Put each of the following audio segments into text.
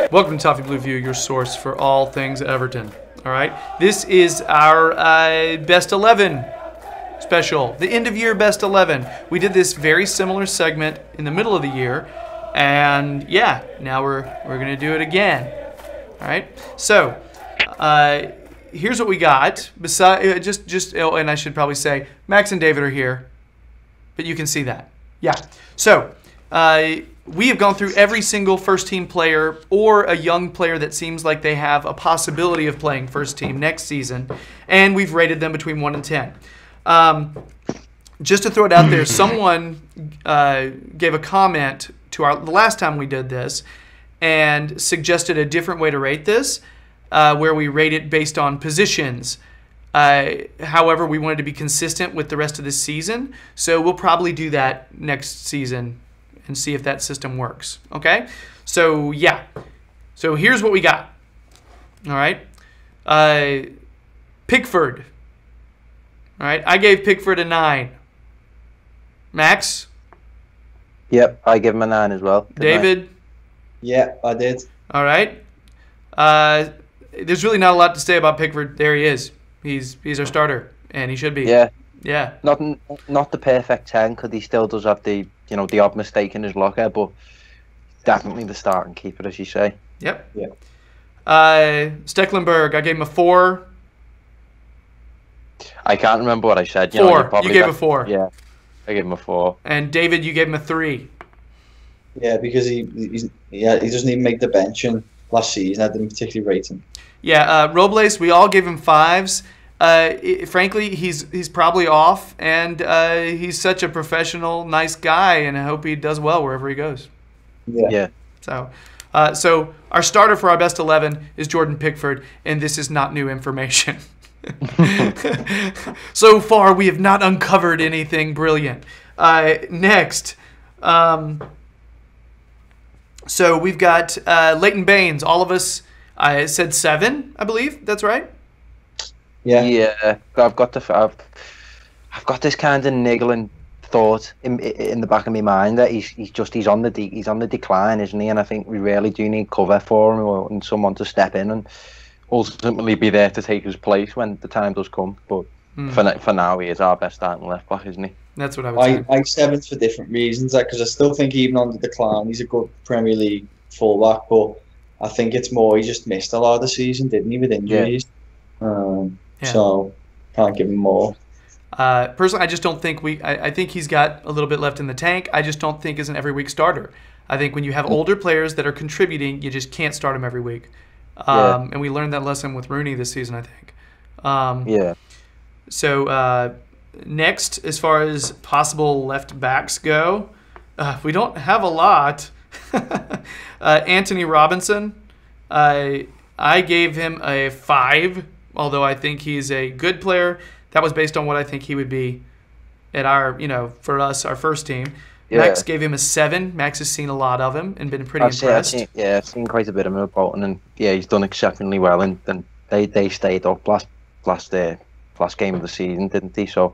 Welcome to Toffee Blue View, your source for all things Everton. All right, this is our Best 11 special, the end of year Best 11. We did this very similar segment in the middle of the year, and yeah, now we're gonna do it again. All right, so here's what we got. Besides, and I should probably say Max and David are here, but you can see that. Yeah. So. We have gone through every single first-team player or a young player that seems like they have a possibility of playing first-team next season, and we've rated them between 1 and 10. Just to throw it out there, someone gave a comment to the last time we did this and suggested a different way to rate this, where we rate it based on positions. However, we wanted to be consistent with the rest of this season, so we'll probably do that next season and see if that system works. Okay? So, yeah. So, here's what we got. All right? Pickford. All right? I gave Pickford a 9. Max? Yep, I give him a 9 as well. David? Yeah, I did. All right. There's really not a lot to say about Pickford. There he is. He's our starter, and he should be. Yeah. Yeah. Not the perfect 10, because he still does have the odd mistake in his locker, but definitely the starting keeper, as you say. Yep. Yeah. Stecklenburg, I gave him a 4. I can't remember what I said. 4. You gave a 4. Yeah, I gave him a 4. And David, you gave him a 3. Yeah, because he doesn't even make the bench, and last season I didn't particularly rate him. Yeah, Robles, we all gave him 5s. Frankly, he's probably off, and he's such a professional, nice guy, and I hope he does well wherever he goes. Yeah. So our starter for our best 11 is Jordan Pickford, and this is not new information. So far, we have not uncovered anything brilliant. Next, so we've got Leighton Baines. All of us, I said 7, I believe. That's right. Yeah. I've got this kind of niggling thought in the back of my mind that he's on the decline, isn't he? And I think we really do need cover for him and someone to step in and ultimately be there to take his place when the time does come. But for now, he is our best starting left back, isn't he? That's what I would say. I 7th for different reasons, because I still think even on the decline, he's a good Premier League fullback, but I think it's more he just missed a lot of the season, didn't he, with injuries? Yeah. So can't give him more. Personally, I just don't think I think he's got a little bit left in the tank. I just don't think he's an every week starter. I think when you have older players that are contributing, you just can't start them every week. And we learned that lesson with Rooney this season, I think. So next, as far as possible left backs go, we don't have a lot. Anthony Robinson, I gave him a 5. Although I think he's a good player. That was based on what I think he would be at our, for us, our first team. Yeah. Max gave him a 7. Max has seen a lot of him and been pretty impressed. I've seen quite a bit of him about him, and yeah, he's done exceptionally well. And they stayed up last game of the season, didn't they? So,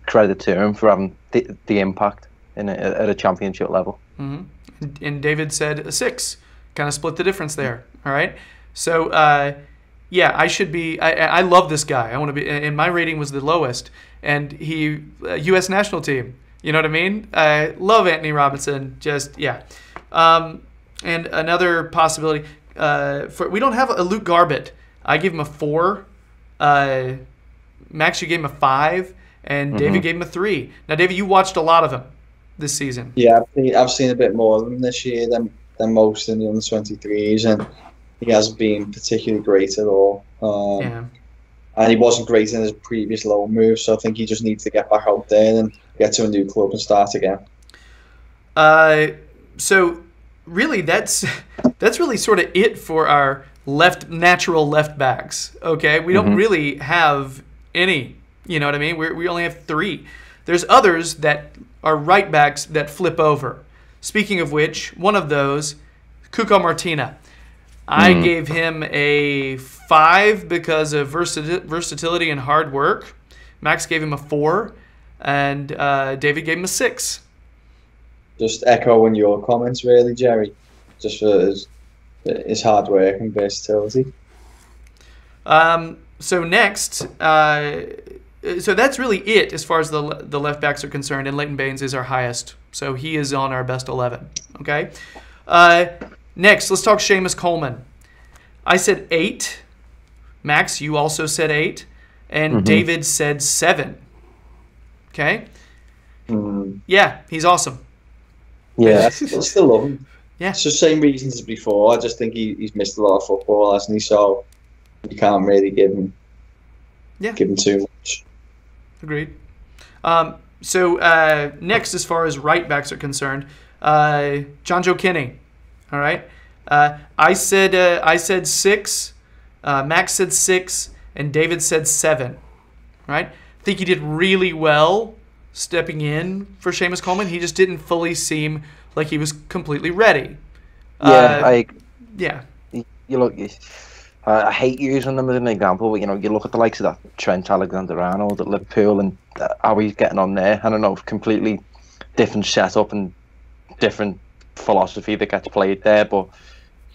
credit to him for having the impact at a championship level. Mm-hmm. And David said a 6. Kind of split the difference there. All right. So. Yeah, I should be. I love this guy. I want to be. And my rating was the lowest. And he, U.S. national team. You know what I mean? I love Anthony Robinson. Just yeah. And another possibility. We don't have a Luke Garbett. I gave him a 4. Max, you gave him a 5, and David gave him a 3. Now, David, you watched a lot of him this season. Yeah, I've seen a bit more of him this year than most in the under-23s, and he hasn't been particularly great at all. And he wasn't great in his previous loan move, so I think he just needs to get back out there and get to a new club and start again. So really, that's really sort of it for our natural left backs. Okay, we don't really have any. You know what I mean? We only have 3. There's others that are right backs that flip over. Speaking of which, one of those, Cuco Martina. I gave him a 5 because of versatility and hard work. Max gave him a 4, and David gave him a 6. Just echoing your comments, really, Gerry. Just for his hard work and versatility. So next, so that's really it as far as the left backs are concerned, and Leighton Baines is our highest, so he is on our best 11. Okay. Next, let's talk Seamus Coleman. I said 8. Max, you also said 8, and David said 7. Okay. Yeah, he's awesome. Yeah, I still love him. Yeah, it's the same reasons as before. I just think he's missed a lot of football, hasn't he? So you can't really give him too much. Agreed. So next, as far as right backs are concerned, John Joe Kenny. All right. I said 6. Max said 6, and David said 7. Right. I think he did really well stepping in for Seamus Coleman. He just didn't fully seem like he was completely ready. You look. I hate using them as an example, but you look at the likes of that Trent Alexander-Arnold at Liverpool and how he's getting on there. I don't know, completely different setup and different philosophy that gets played there, but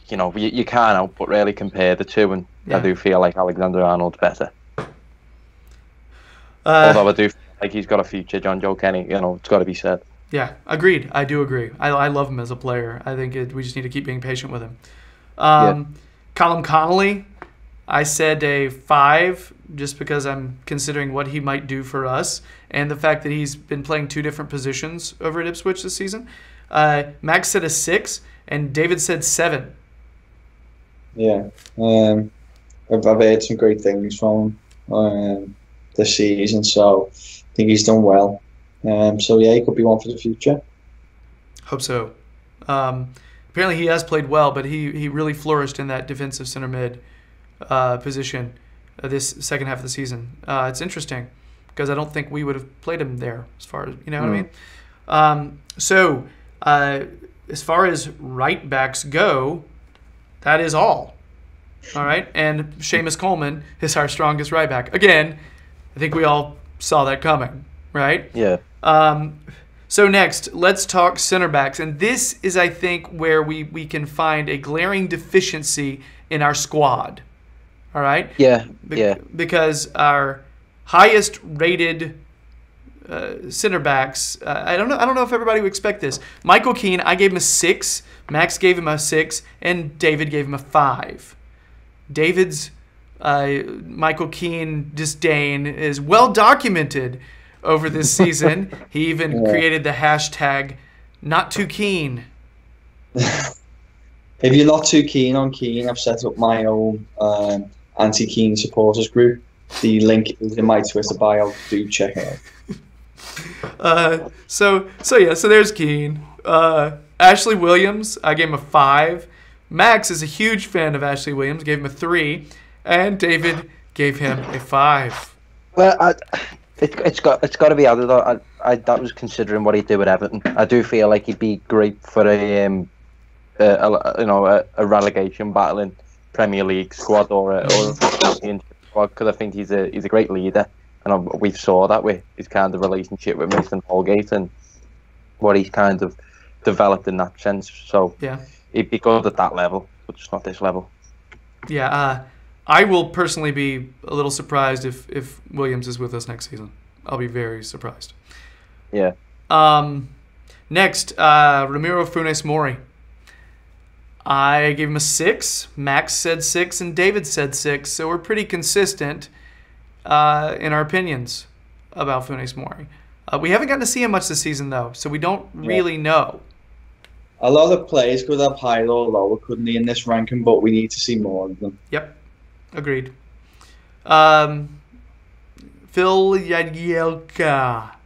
you can't help but really compare the two, and I do feel like Alexander-Arnold's better. Although I do feel like he's got a future, John Joe Kenny. It's got to be said. Yeah, agreed. I do agree. I love him as a player. I think we just need to keep being patient with him. Colin Connolly, I said a 5 just because I'm considering what he might do for us and the fact that he's been playing 2 different positions over at Ipswich this season. Max said a 6, and David said 7. Yeah, I've heard some great things from him this season, so I think he's done well. So yeah, he could be one for the future. Hope so. Apparently he has played well, but he really flourished in that defensive center mid position this second half of the season. It's interesting because I don't think we would have played him there as far as, what I mean? So as far as right backs go, that is all. All right. And Seamus Coleman is our strongest right back. Again, I think we all saw that coming, right? Yeah. So next, let's talk center backs. And this is, I think, where we can find a glaring deficiency in our squad. All right? Yeah, Because our highest rated center backs, I don't know if everybody would expect this. Michael Keane, I gave him a 6. Max gave him a 6. And David gave him a 5. David's Michael Keane disdain is well documented over this season. He even created the hashtag *NotTooKeen. If you're not too keen on Keane, I've set up my own anti-Keane supporters group. The link is in my Twitter bio. Do check it out. So there's Keane. Ashley Williams, I gave him a 5. Max is a huge fan of Ashley Williams, gave him a 3, and David gave him a 5. Well, It's got to be added. That was considering what he'd do at Everton. I do feel like he'd be great for a relegation battling Premier League squad or a Championship squad, because I think he's a great leader, and we've saw that with his kind of relationship with Mason Holgate and what he's kind of developed in that sense. So he'd be good at that level, but just not this level. Yeah. I will personally be a little surprised if Williams is with us next season. I'll be very surprised. Yeah. Next, Ramiro Funes Mori. I gave him a 6. Max said 6, and David said 6. So we're pretty consistent in our opinions about Funes Mori. We haven't gotten to see him much this season, though, so we don't really know. A lot of players could have higher or lower, couldn't they, in this ranking, but we need to see more of them. Yep. Agreed. Phil Jagielka,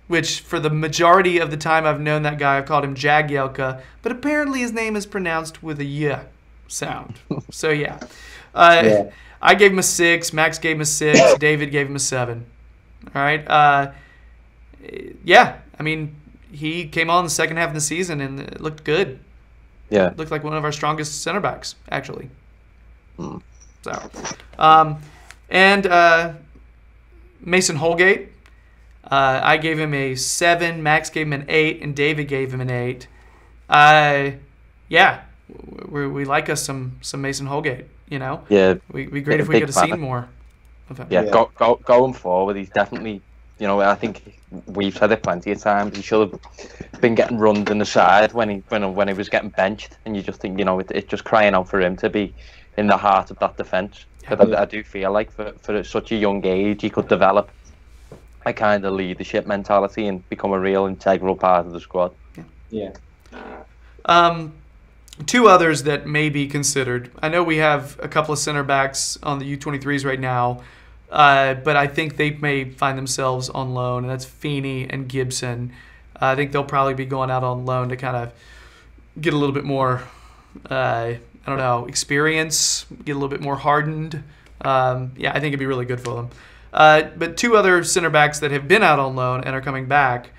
which for the majority of the time I've known that guy, I've called him Jagielka, but apparently his name is pronounced with a y sound. So I gave him a 6. Max gave him a 6. David gave him a 7. All right. I mean, he came on the second half of the season and it looked good. Yeah. It looked like one of our strongest center backs, actually. So, Mason Holgate, I gave him a 7, Max gave him an 8, and David gave him an 8. we like us some Mason Holgate. You know. Yeah. We'd be great if we could have seen more of him. Yeah. Going forward, he's definitely. You know, I think we've said it plenty of times. He should have been getting runned in the side when he was getting benched, and you just think, you know, it's just crying out for him to be in the heart of that defence. But I do feel like for such a young age, he could develop a kind of leadership mentality and become a real integral part of the squad. Yeah. Two others that may be considered. I know we have a couple of center backs on the U23s right now. But I think they may find themselves on loan, and that's Feeney and Gibson. I think they'll probably be going out on loan to kind of get a little bit more, experience, get a little bit more hardened. I think it'd be really good for them. But two other center backs that have been out on loan and are coming back,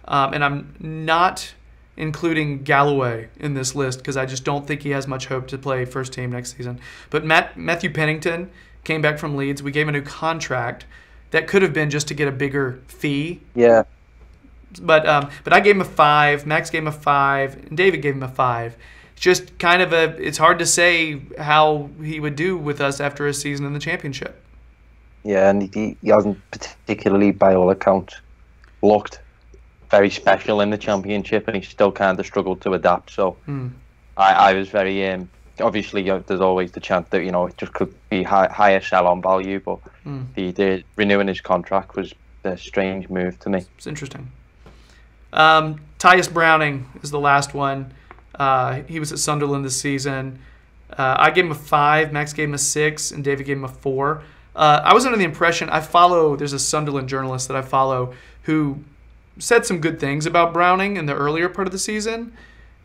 and I'm not including Galloway in this list because I just don't think he has much hope to play first team next season. But Matthew Pennington came back from Leeds. We gave him a new contract that could have been just to get a bigger fee. Yeah. But I gave him a 5. Max gave him a 5. And David gave him a 5. It's just kind of it's hard to say how he would do with us after a season in the championship. Yeah, and he hasn't particularly, by all accounts, looked very special in the championship, and he still kind of struggled to adapt. So I was very... Obviously, there's always the chance that, you know, it just could be higher sell-on value, but the renewing his contract was a strange move to me. It's interesting. Tyus Browning is the last one. He was at Sunderland this season. I gave him a 5, Max gave him a 6, and David gave him a 4. I was under the impression, there's a Sunderland journalist that I follow who said some good things about Browning in the earlier part of the season.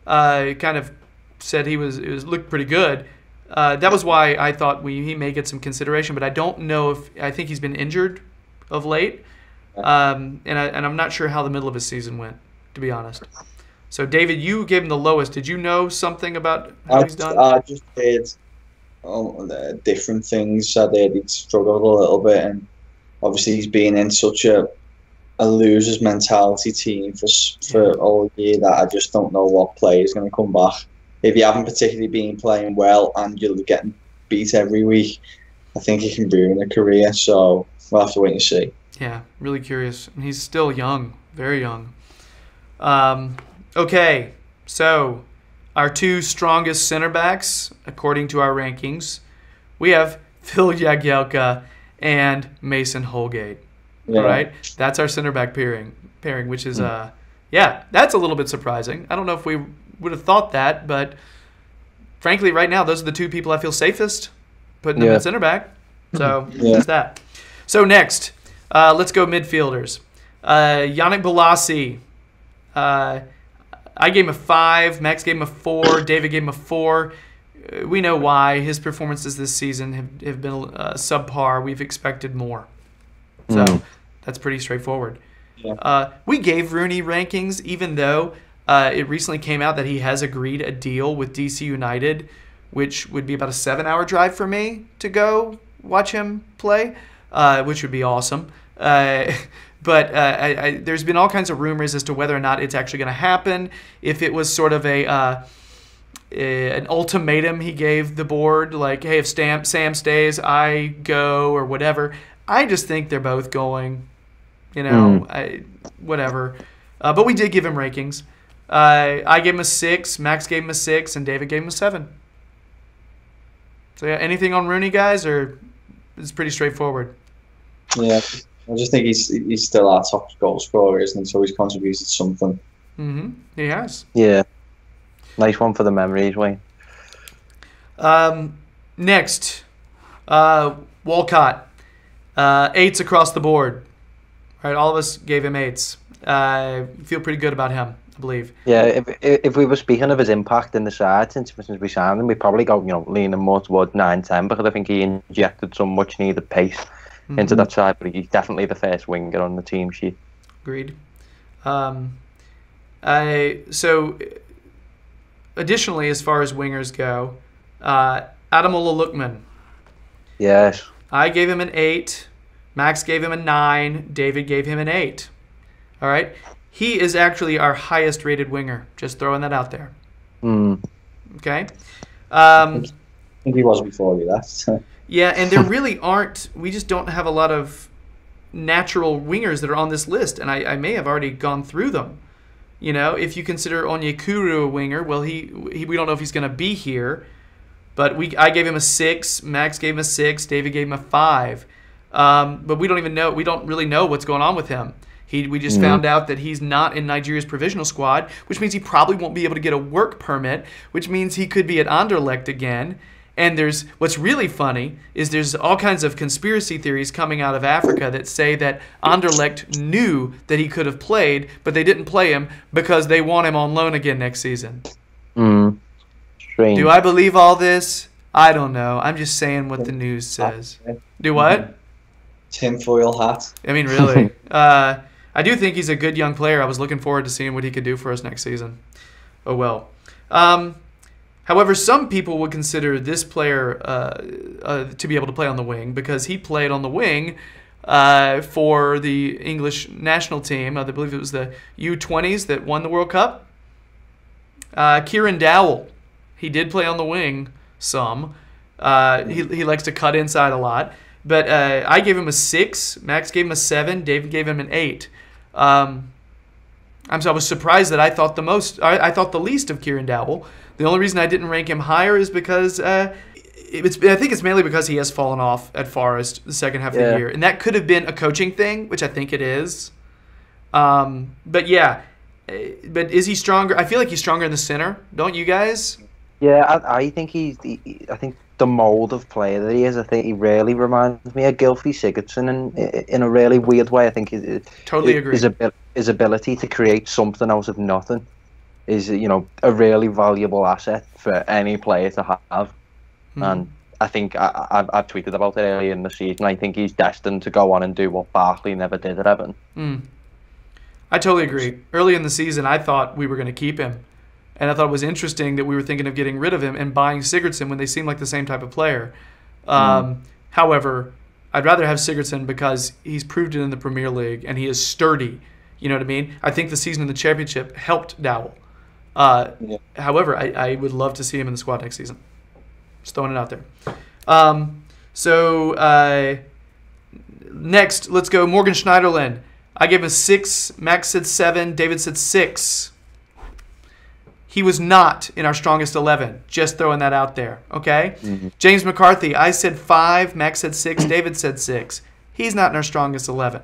Kind of said it looked pretty good. That was why I thought he may get some consideration, but I don't know I think he's been injured of late, and I'm not sure how the middle of his season went, to be honest. So David, you gave him the lowest. Did you know something about how he's done? I just heard different things. I heard he'd struggled a little bit, and obviously he's been in such a loser's mentality team for all year that I just don't know what player is going to come back. If you haven't particularly been playing well and you're getting beat every week, I think it can ruin a career. So we'll have to wait and see. Yeah, really curious. And he's still young, very young. Okay, so our two strongest center backs, according to our rankings, we have Phil Jagielka and Mason Holgate. Yeah. All right, that's our center back pairing, which is that's a little bit surprising. I don't know if we would have thought that, but frankly, right now, those are the two people I feel safest putting them at center back. So that's that. So next, let's go midfielders. Yannick Bolasie. I gave him a 5. Max gave him a 4. David gave him a 4. We know why. His performances this season have been subpar. We've expected more. So that's pretty straightforward. Yeah. We gave Rooney rankings, even though it recently came out that he has agreed a deal with DC United, which would be about a 7-hour drive for me to go watch him play, which would be awesome. But there's been all kinds of rumors as to whether or not it's actually going to happen. If it was sort of an ultimatum he gave the board, like, hey, if Sam stays, I go, or whatever. I just think they're both going, whatever. But we did give him rankings. I gave him a 6, Max gave him a 6, and David gave him a 7. So yeah, anything on Rooney, guys, or it's pretty straightforward? Yeah, I just think he's still our top goal scorer, isn't he? So he's contributed something. He has. Yeah. Nice one for the memories, Wayne. Next, Walcott. 8s across the board. All right, all of us gave him 8s. Feel pretty good about him, I believe. Yeah, if we were speaking of his impact in the side since we signed him, we'd probably go, leaning more towards 9-10 because I think he injected some much needed pace into that side, but he's definitely the first winger on the team sheet. Agreed. So additionally, as far as wingers go, Ademola Lookman. Yes. I gave him an 8. Max gave him a 9. David gave him an 8. All right. He is actually our highest rated winger. Just throwing that out there. Okay. I think he was before he left. Yeah, and there really aren't. We just don't have a lot of natural wingers that are on this list, and I may have already gone through them. You know, if you consider Onyekuru a winger, well, we don't know if he's going to be here, but I gave him a 6, Max gave him a 6, David gave him a 5, but we don't really know what's going on with him. We just found out that he's not in Nigeria's provisional squad, which means he probably won't be able to get a work permit, which means he could be at Anderlecht again. And what's really funny is there's all kinds of conspiracy theories coming out of Africa that say that Anderlecht knew that he could have played, but they didn't play him because they want him on loan again next season. Strange. Do I believe all this? I don't know. I'm just saying what the news says. Do what? Tinfoil hat. I mean, really. I do think he's a good young player. I was looking forward to seeing what he could do for us next season. Oh, well. However, some people would consider this player to be able to play on the wing because he played on the wing for the English national team. I believe it was the U20s that won the World Cup. Kieran Dowell. He did play on the wing some. He likes to cut inside a lot. But I gave him a 6. Max gave him a 7. David gave him an 8. I was surprised that I thought the least of Kieran Dowell. The only reason I didn't rank him higher is because I think it's mainly because he has fallen off at Forest the second half of the year, and that could have been a coaching thing, which I think it is. But is he stronger? I feel like he's stronger in the center, don't you guys? Yeah, I think I think the mold of player that he is, I think he really reminds me of Gylfi Sigurdsson in a really weird way. I think totally agree. His ability to create something out of nothing is, a really valuable asset for any player to have. And I think I've tweeted about it earlier in the season. I think he's destined to go on and do what Barkley never did at Everton. I totally agree. Early in the season, I thought we were going to keep him. And I thought it was interesting that we were thinking of getting rid of him and buying Sigurdsson when they seem like the same type of player. However, I'd rather have Sigurdsson because he's proved it in the Premier League and he is sturdy. You know what I mean? I think the season in the Championship helped Dowell. However, I would love to see him in the squad next season. Just throwing it out there. Next, let's go Morgan Schneiderlin. I gave him a 6. Max said 7. David said 6. He was not in our strongest 11. Just throwing that out there, okay? James McCarthy, I said 5. Max said 6. David said 6. He's not in our strongest 11.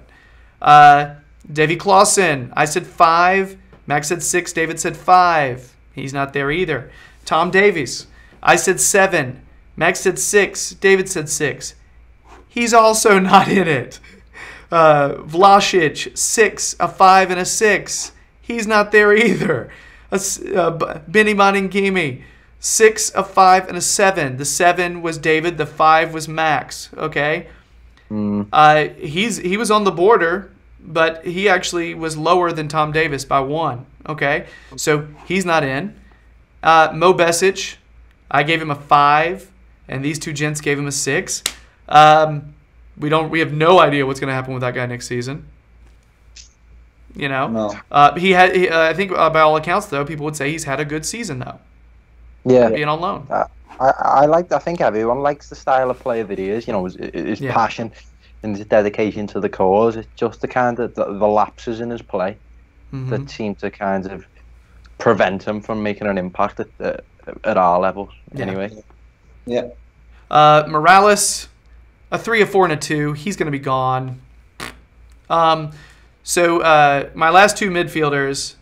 Davy Clausen, I said 5. Max said 6. David said 5. He's not there either. Tom Davies, I said 7. Max said 6. David said 6. He's also not in it. Vlasic, 6, a 5, and a 6. He's not there either. Benny Maningimi, 6, a 5, and a 7. The 7 was David. The 5 was Max. Okay. He was on the border, but he actually was lower than Tom Davis by 1. Okay. So he's not in. Mo Besic, I gave him a 5, and these two gents gave him a 6. We have no idea what's going to happen with that guy next season. No. I think by all accounts, though, people would say he's had a good season, though. Yeah. Being on loan. I think everyone likes the style of player that he is. His passion and his dedication to the cause. It's just the kind of the lapses in his play that seem to kind of prevent him from making an impact at our levels. Yeah. Anyway. Yeah. Morales, a 3, a 4, and a 2. He's going to be gone. So my last two midfielders,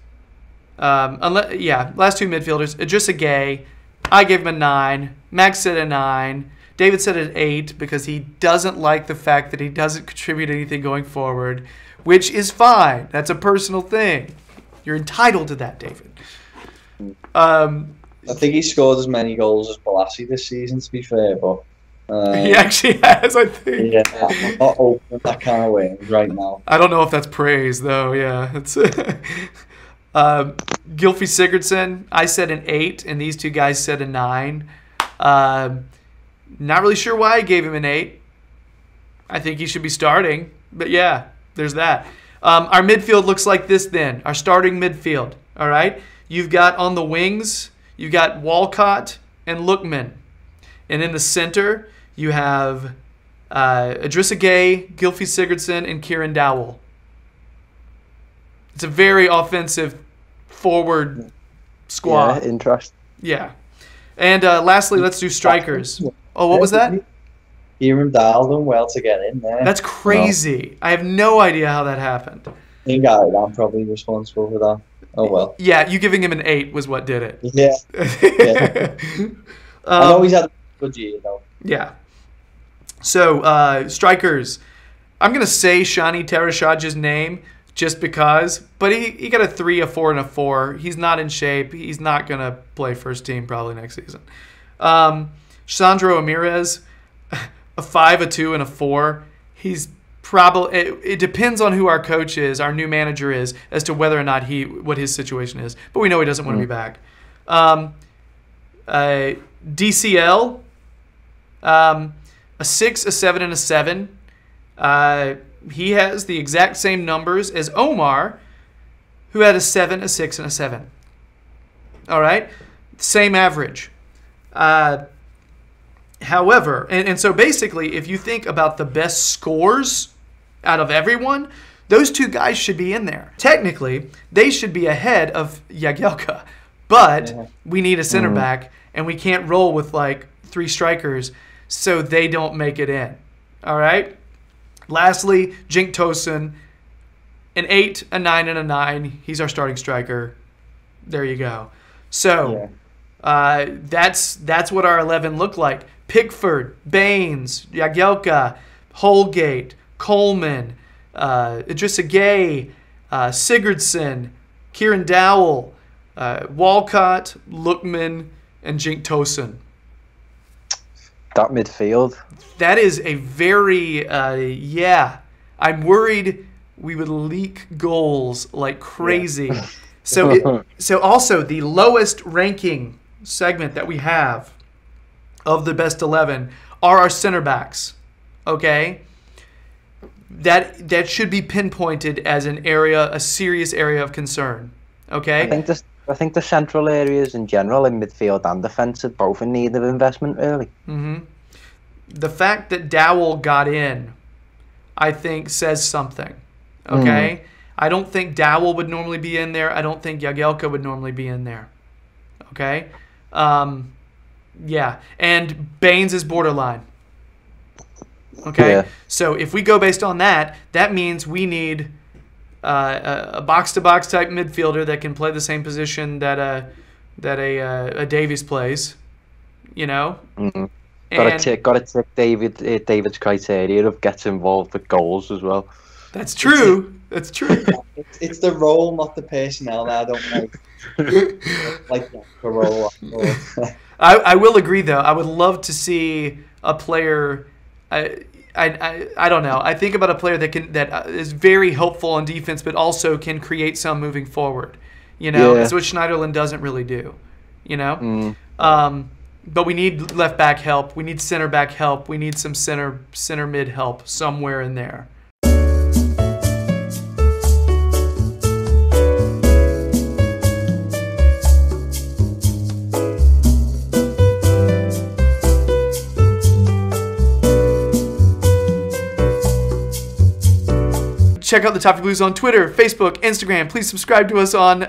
Idrissa Gueye, I gave him a 9. Max said a 9. David said an 8 because he doesn't like the fact that he doesn't contribute anything going forward, which is fine. That's a personal thing. You're entitled to that, David. I think he scored as many goals as Balassi this season, to be fair, but he actually has, I think. Yeah, I'm not open that kind of way right now. I don't know if that's praise, though. Yeah, it's Gylfi Sigurdsson, I said an 8, and these two guys said a 9. Not really sure why I gave him an 8. I think he should be starting, but yeah, there's that. Our midfield looks like this then. Our starting midfield, all right? You've got on the wings, you've got Walcott and Lookman. And in the center, you have Idrissa Gueye, Gylfi Sigurdsson, and Kieran Dowell. It's a very offensive forward squad. Yeah, interest. Yeah. And lastly, let's do strikers. Oh, what was that? Kieran Dowell done well to get in there. That's crazy. I have no idea how that happened. I think I'm probably responsible for that. Oh, well. Yeah, you giving him an 8 was what did it. Yeah. I know he's had a good year, though. Yeah. So, strikers. I'm going to say Shani Terashaj's name just because, but he got a 3, a 4, and a 4. He's not in shape. He's not going to play first team probably next season. Sandro Ramirez, a 5, a 2, and a 4. He's probably, it depends on who our coach is, our new manager is, as to whether or not what his situation is. But we know he doesn't want to be back. DCL, a 6, a 7, and a 7. He has the exact same numbers as Omar, who had a 7, a 6, and a 7. All right? Same average. However, and so basically, if you think about the best scores out of everyone, those two guys should be in there. Technically, they should be ahead of Jagielka, but we need a center back, and we can't roll with like 3 strikers, so they don't make it in. All right? Lastly, Jink Tosin, an 8, a 9, and a 9. He's our starting striker. There you go. So that's what our 11 look like. Pickford, Baines, Jagielka, Holgate, Coleman, Idrissa Gueye, Sigurdsson, Kieran Dowell, Walcott, Lookman, and Jink Tosin. That midfield. That is a very, I'm worried we would leak goals like crazy. Yeah. So also the lowest ranking segment that we have of the best 11 are our center backs. Okay? That should be pinpointed as a serious area of concern. Okay? I think the central areas in general, in midfield and defence, are both in need of investment, really. Mm-hmm. The fact that Dowell got in, I think, says something. Okay? I don't think Dowell would normally be in there. I don't think Jagielka would normally be in there. Okay? Yeah. And Baines is borderline. Okay? Yeah. So if we go based on that, that means we need a box-to-box type midfielder that can play the same position that a Davies plays. You know? Mm-hmm. Got to tick David's criteria of gets involved with goals as well. That's true. That's true. It's the role, not the personnel that I don't like the role. I will agree, though. I would love to see a player. I don't know. I think about a player that is very helpful on defense, but also can create some moving forward. You know, that's what Schneiderlin doesn't really do. You know, but we need left back help. We need center back help. We need some center mid help somewhere in there. Check out the Toffee Blues on Twitter, Facebook, Instagram. Please subscribe to us on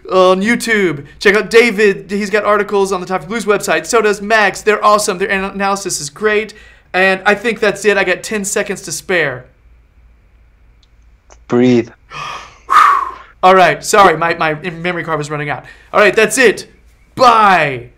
YouTube. Check out David. He's got articles on the Toffee Blues website. So does Max. They're awesome. Their analysis is great. And I think that's it. I got 10 seconds to spare. Breathe. All right. Sorry, my memory card was running out. All right, that's it. Bye.